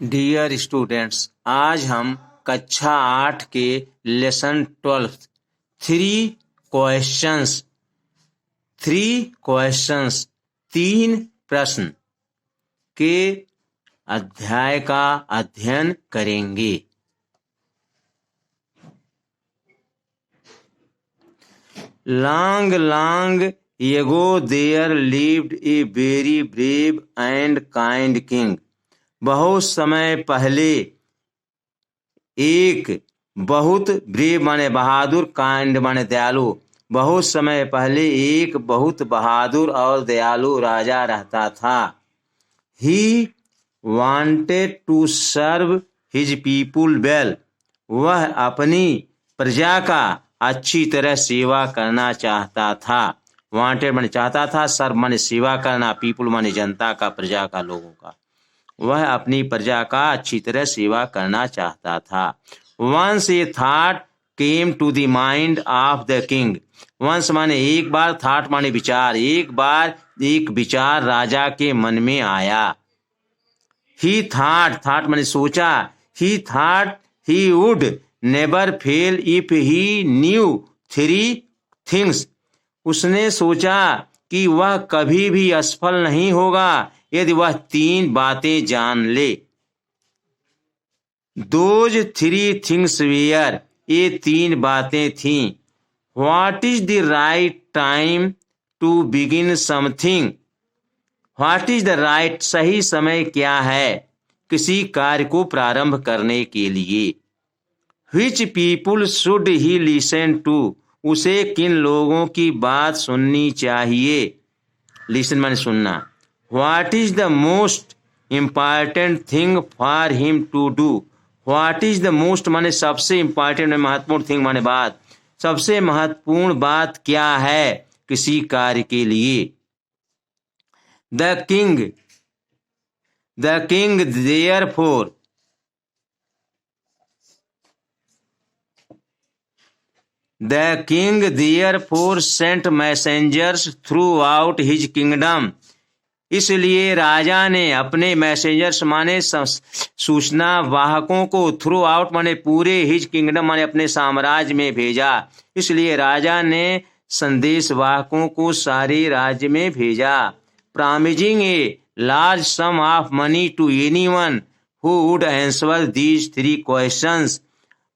Dear students, आज हम कक्षा 8 के लेसन 12 तीन प्रश्न के अध्याय का अध्ययन करेंगे। Long ago there lived a very brave and kind king. बहुत समय पहले एक बहुत ब्रेव माने बहादुर, काइंड माने दयालु, बहुत समय पहले एक बहुत बहादुर और दयालु राजा रहता था। He wanted to serve his people well. वह अपनी प्रजा का अच्छी तरह सेवा करना चाहता था। वांटेड माने चाहता था, सर्व माने सेवा करना, पीपुल माने जनता का, प्रजा का, लोगों का। वह अपनी प्रजा का अच्छी तरह सेवा करना चाहता था। Once a thought came to the mind of the king. Once माने एक बार, thought माने विचार, एक बार एक विचार राजा के मन में आया। He thought माने सोचा, he thought he would never fail if he knew three things. उसने सोचा कि वह कभी भी असफल नहीं होगा यदि वह तीन बातें जान ले। Those three things were, ये तीन बातें थीं। What is the right time to begin something? What is the right, सही समय क्या है किसी कार्य को प्रारंभ करने के लिए। Which people should he listen to? उसे किन लोगों की बात सुननी चाहिए। Listen माने सुनना। What is the most important thing for him to do? What is the most माने सबसे important, महत्वपूर्ण thing माने बात, सबसे महत्वपूर्ण बात क्या है किसी कार्य के लिए। The king therefore sent messengers throughout his kingdom. इसलिए राजा ने अपने मैसेंजर्स माने सूचना वाहकों को थ्रू आउट माने पूरे हिज किंगडम माने अपने साम्राज्य में भेजा। इसलिए राजा ने संदेश वाहकों को सारे राज्य में भेजा। Promising a large sum of money to anyone who would answer these three questions.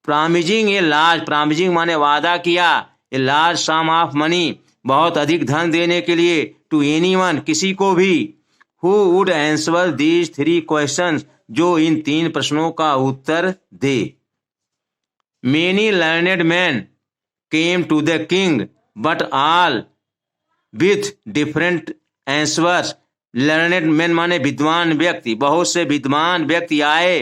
Promising माने वादा किया, a large sum of money बहुत अधिक धन देने के लिए, to anyone किसी को भी, who would answer these three questions जो इन तीन प्रश्नों का उत्तर दे। Many learned men came to the king, but all with different answers. Learned men माने विद्वान व्यक्ति, बहुत से विद्वान व्यक्ति आए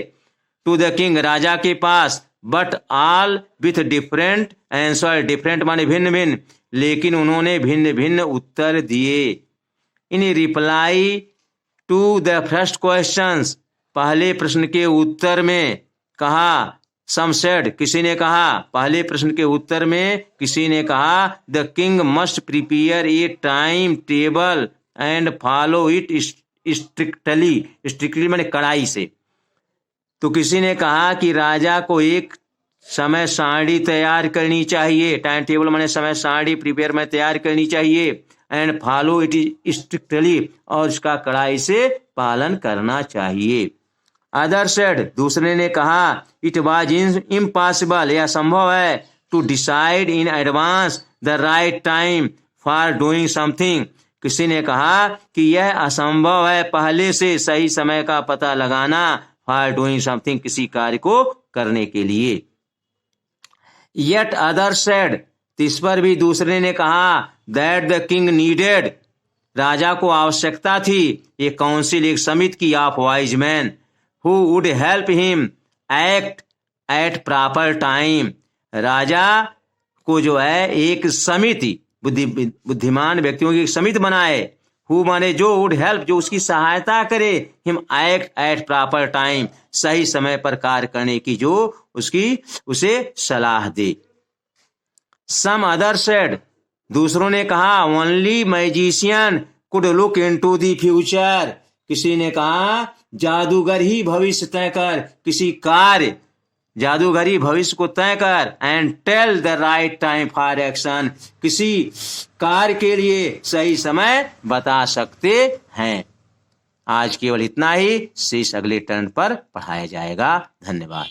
to the king राजा के पास, but all with different answer. Different माने भिन्न भिन्न, लेकिन उन्होंने भिन्न भिन्न उत्तर दिए। In reply to the first questions, पहले प्रश्न के उत्तर में कहा, some said, किसी ने कहा, पहले प्रश्न के उत्तर में किसी ने कहा, the king must prepare a time table and follow it strictly माने कड़ाई से। तो किसी ने कहा कि राजा को एक समय सारणी तैयार करनी चाहिए, टाइम टेबल माने समय सारणी, प्रिपेयर में तैयार करनी चाहिए, एंड फॉलो इट स्ट्रिक्टली और इसका कड़ाई से पालन करना चाहिए। अदर सेड, दूसरे ने कहा, इट वाज इम्पॉसिबल, यह संभव है, to decide in advance the right time for doing something. किसी ने कहा कि यह असंभव है पहले से सही समय का पता लगाना, फॉर डूइंग समथिंग किसी कार्य को करने के लिए। Yet other said, इस पर भी दूसरे ने कहा, that the king needed, राजा को आवश्यकता थी, ये काउंसिल एक समिति की, of wise man who would help him act at proper time. राजा को जो है एक समिति, बुद्धिमान व्यक्तियों की समिति बनाए, who माने जो, would help जो उसकी सहायता करे, him act at proper time सही समय पर कार्य करने की जो उसे सलाह दे। Some other said, दूसरों ने कहा, only magician could look into the future. किसी ने कहा जादूगर ही भविष्य तय कर, किसी कार्य जादूगर ही भविष्य को तय कर। And tell the right time for action, किसी कार्य के लिए सही समय बता सकते हैं। आज केवल इतना ही, शेष अगले टर्न पर पढ़ाया जाएगा। धन्यवाद।